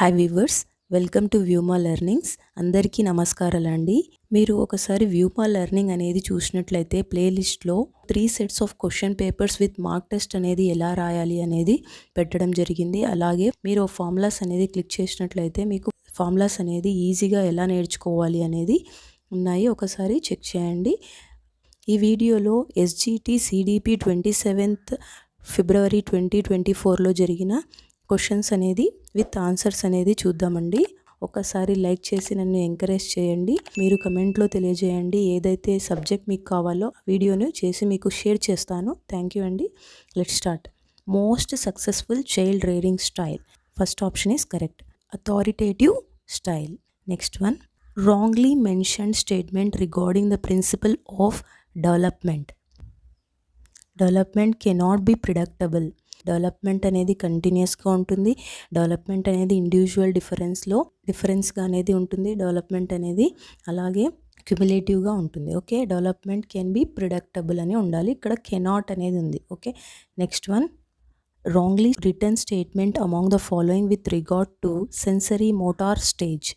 Hi weavers, welcome to Vyoma learnings. అందరికీ నమస్కారాలండి. మీరు ఒకసారి వ్యూమా లెర్నింగ్ అనేది చూసినట్లయితే ప్లేలిస్ట్లో 3 sets of question papers with mark test అనేది ఎలా రాయాలి అనేది పెట్టడం జరిగింది. అలాగే మీరు ఫార్ములాస్ అనేది క్లిక్ చేసినట్లయితే మీకు ఫార్ములాస్ అనేది ఈజీగా ఎలా నేర్చుకోవాలి అనేది ఉన్నాయి. ఒకసారి చెక్ చేయండి. ఈ వీడియోలో ఎస్జిటి సిడిపి 27th ఫిబ్రవరి 2024లో జరిగిన క్వశ్చన్స్ అనేది విత్ ఆన్సర్స్ అనేది చూద్దామండి. ఒకసారి లైక్ చేసి నన్ను ఎంకరేజ్ చేయండి. మీరు కమెంట్లో తెలియజేయండి ఏదైతే సబ్జెక్ట్ మీకు కావాలో వీడియోను చేసి మీకు షేర్ చేస్తాను. థ్యాంక్ యూ అండి. Let's start. Most successful child rearing style. First option is correct. Authoritative style. Next one, wrongly mentioned statement regarding the principle of development. Development cannot be predictable. Development అనేది కంటిన్యూస్గా ఉంటుంది. Development అనేది individual డిఫరెన్స్గా అనేది ఉంటుంది. Development అనేది అలాగే క్యుములేటివ్గా ఉంటుంది. Okay, development can be predictable అని ఉండాలి. ఇక్కడ కెనాట్ అనేది ఉంది. Okay, next one, wrongly written statement among the following with regard to sensory motor stage.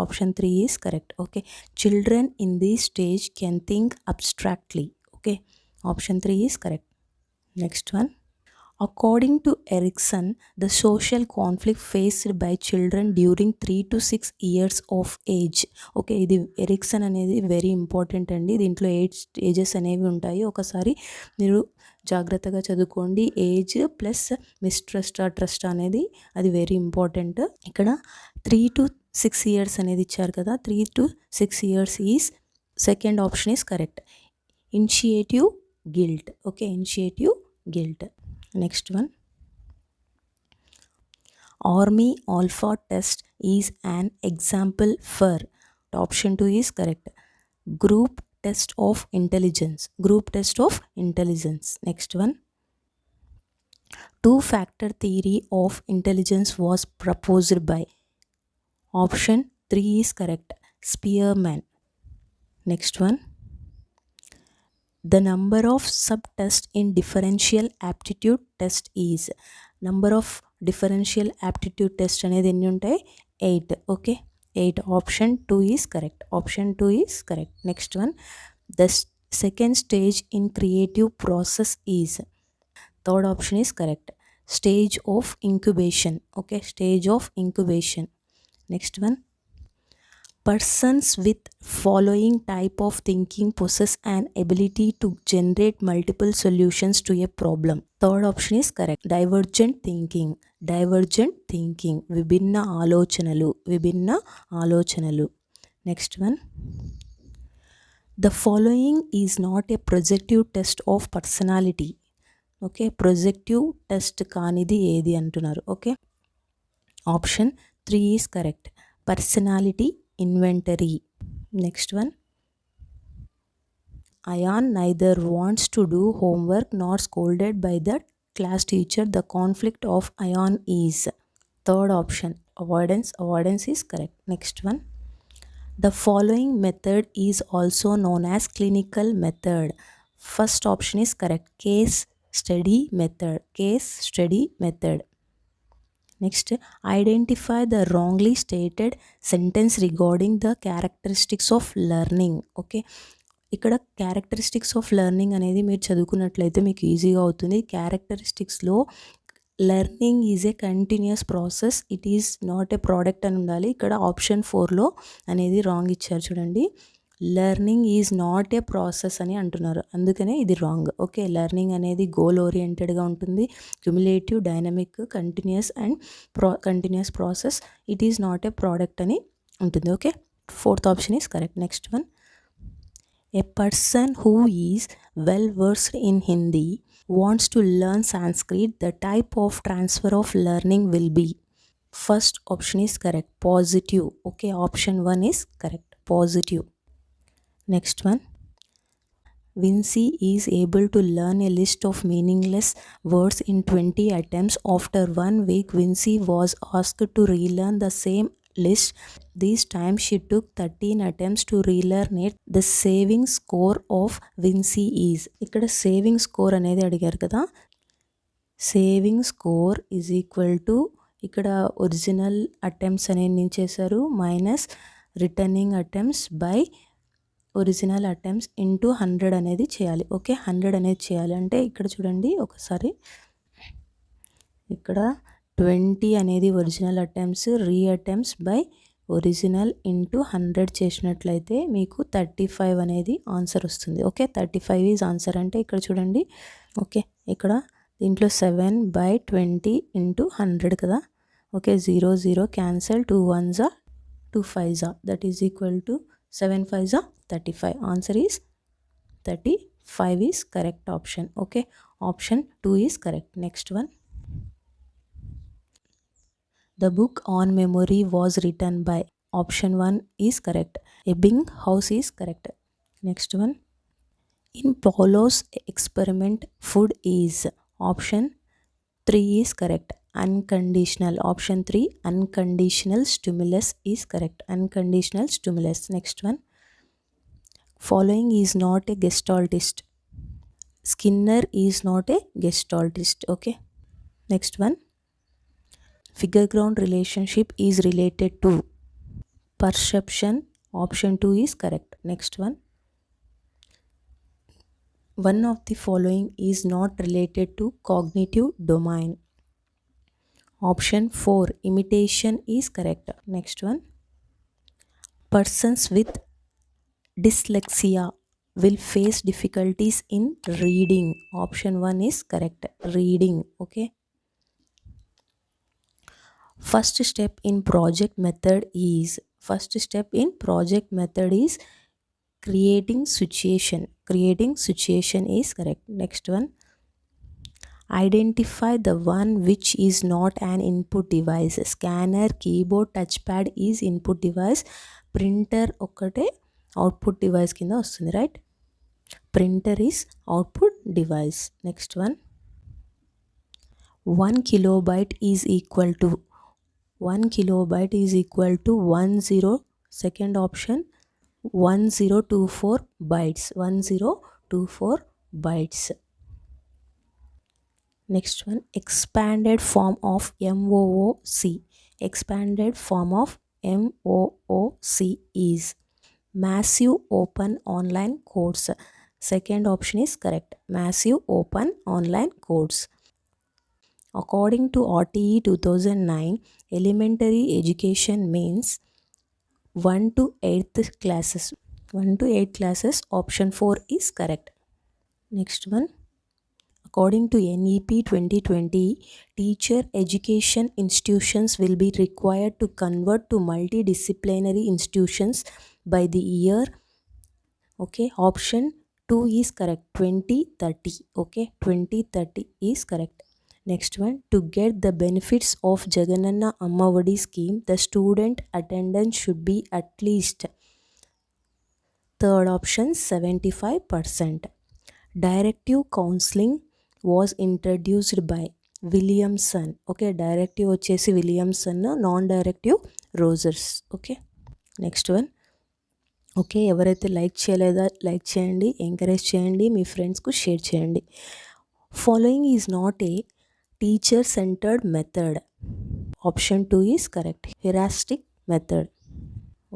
Option 3 is correct. Okay, children in this stage can think abstractly. Okay, option 3 is correct. Next one, according to Erikson, the social conflict faced by children during 3 to 6 years of age. Okay, ఇది Ericsson అనేది very important అండి. దీంట్లో 8 stages అనేవి ఉంటాయి. ఒకసారి మీరు జాగ్రత్తగా చదువుకోండి. ఏజ్ ప్లస్ మిస్ట్రస్ట్ ట్రస్ట్ అనేది అది వెరీ ఇంపార్టెంట్. ఇక్కడ 3 to 6 years అనేది ఇచ్చారు కదా. 3 to 6 years is second option is correct. Initiative guilt. Okay, initiative guilt. Next one, Army Alpha test is an example for. Option 2 is correct. Group test of intelligence. Next one, two-factor theory of intelligence was proposed by. Option 3 is correct. Spearman. Next one, the number of subtests in differential aptitude test is. Number of differential aptitude test అనేది ఎన్ని ఉంటాయి? 8. Okay, 8. Option 2 is correct. Next one, the second stage in creative process is. Third option is correct. Stage of incubation. Okay, stage of incubation. Next one, persons with following type of thinking possess an ability to generate multiple solutions to a problem. Third option is correct. Divergent thinking. విభిన్న ఆలోచనలు. Next one, the following is not a projective test of personality. Okay, projective test కానిది ఏది అంటున్నారు. Okay, option 3 is correct. Personality inventory. Next one, Ayan neither wants to do homework nor scolded by the class teacher. The conflict of Ayan is. Third option, avoidance is correct. Next one, the following method is also known as clinical method. First option is correct. Case study method. Next, identify the wrongly stated sentence regarding the characteristics of learning. Okay, ఇక్కడ characteristics of learning అనేది మీరు చదువుకున్నట్లయితే మీకు ఈజీగా అవుతుంది. క్యారెక్టరిస్టిక్స్లో learning is a continuous process, it is not a product అని ఉండాలి. ఇక్కడ ఆప్షన్ 4లో అనేది రాంగ్ ఇచ్చారు చూడండి. Learning is not a process అని అంటున్నారు, అందుకనే ఇది రాంగ్. ఓకే, లెర్నింగ్ అనేది గోల్ ఓరియంటెడ్గా ఉంటుంది. Cumulative, dynamic, continuous process. It is not a product అని ఉంటుంది. Okay, fourth option is correct. Next one, a person who is well versed in Hindi wants to learn Sanskrit. The type of transfer of learning will be. First option is correct. Positive. Okay, option 1 is correct. Positive. Next one, Vinci is able to learn a list of meaningless words in 20 attempts. After 1 week, Vinci was asked to relearn the same list. This time she took 13 attempts to relearn it. The saving score of Vinci is. ఇక్కడ saving score అనేది అడిగారు కదా. Saving score is equal to ఇక్కడ original attempts అనేది నేను చేశారు minus returning attempts by original attempts into 100 అనేది చేయాలి. ఓకే, 100 అనేది చేయాలి అంటే ఇక్కడ చూడండి ఒకసారి, ఇక్కడ 20 అనేది original attempts, attempts by original into 100 చేసినట్లయితే మీకు 35 అనేది ఆన్సర్ వస్తుంది. Okay, 35 is answer. అంటే ఇక్కడ చూడండి, ఓకే ఇక్కడ దీంట్లో 7/20 ఇంటూ 100 కదా. Okay, 0 0 cancel, 2 1s 2 5s that is equal to 7 5s 35. Answer is 35 is correct option. Okay, option 2 is correct. Next one, the book on memory was written by. Option 1 is correct. Ebbinghaus is correct. Next one, in Paulo's experiment food is. Option 3 is correct. Unconditional. Option 3 unconditional stimulus is correct. Unconditional stimulus. Next one, following is not a gestaltist. Skinner is not a gestaltist. Okay, next one, figure ground relationship is related to perception. Option 2 is correct. Next one, one of the following is not related to cognitive domain. Option 4 imitation is correct. Next one, persons with dyslexia will face difficulties in reading. Option 1 is correct. Reading. Okay, first step in project method is. First step in project method is creating situation. Creating situation is correct. Next one, identify the one which is not an input device. Scanner, keyboard, touchpad is input device. Printer ఒకటే output device కింద వస్తుంది, right? Printer is output device. Next one, 1 kilobyte is equal to 1 kilobyte is equal to 10. Second option, 1024 bytes. 1024 bytes. Next one, expanded form of MOOC. Expanded form of MOOC is massive open online course. Second option is correct. Massive open online course. According to RTE 2009, elementary education means 1 to 8th classes. 1 to 8 classes. Option 4 is correct. Next one, according to NEP 2020, teacher education institutions will be required to convert to multidisciplinary institutions by the year. Okay, option 2 is correct. 2030. Okay, 2030 is correct. Next one, to get the benefits of Jagananna Ammavadi scheme, the student attendance should be at least. Third option, 75%. Directive counseling was introduced by Williamson. Okay, directive వచ్చేసి Williamson, non directive Rogers. Okay, next one. Okay, ఎవరైతే like చేయలేదో like చేయండి, encourage చేయండి, మీ ఫ్రెండ్స్కు share చేయండి. Following is not a teacher centred method. Option 2 is correct. Heuristic method.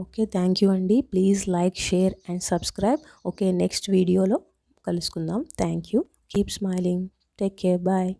Okay, thank you అండి. Please like, share and subscribe. Okay, next వీడియోలో కలుసుకుందాం. Thank you. Keep smiling. Take care. Bye.